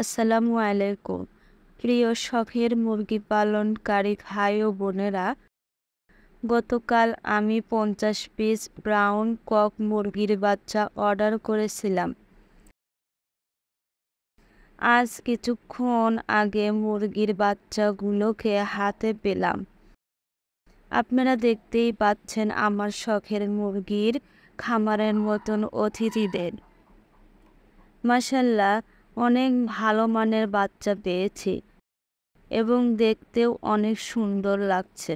আসসালামু আলাইকুম। প্রিয় শখের মুরগি পালনকারী ভাই ও বোনেরা, গতকাল আমি 50 পিস ব্রাউন কক মুরগির বাচ্চা অর্ডার করেছিলাম। আজ কিছুক্ষণ আগে মুরগির বাচ্চাগুলোকে হাতে পেলাম। আপনারা দেখতেই পাচ্ছেন আমার শখের মুরগির খামারের মতন অতিথিদের। মাশাআল্লাহ, অনেক ভালো মানের বাচ্চা পেয়েছি এবং দেখতেও অনেক সুন্দর লাগছে।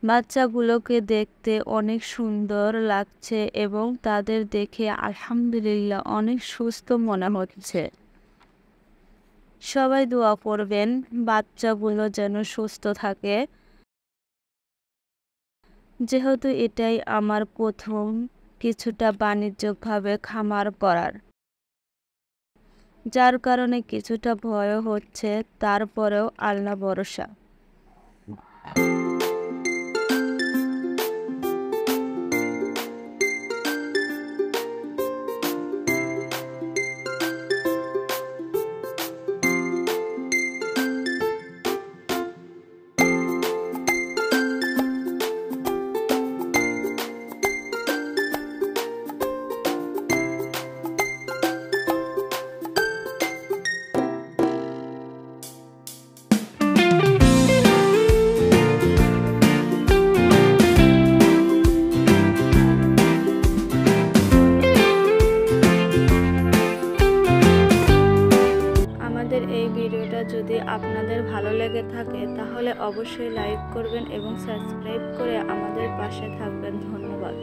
বাচ্চাগুলোকে দেখতে অনেক সুন্দর লাগছে এবং তাদের দেখে আলহামদুলিল্লাহ অনেক সুস্থ মনে হচ্ছে। সবাই দোয়া করবেন বাচ্চাগুলো যেন সুস্থ থাকে, যেহেতু এটাই আমার প্রথম কিছুটা বাণিজ্যিকভাবে খামার করার, যার কারণে কিছুটা ভয় হচ্ছে, তারপরেও আল্লাহ ভরসা। আমাদের এই ভিডিওটা যদি আপনাদের ভালো লেগে থাকে তাহলে অবশ্যই লাইক করবেন এবং সাবস্ক্রাইব করে আমাদের পাশে থাকবেন। ধন্যবাদ।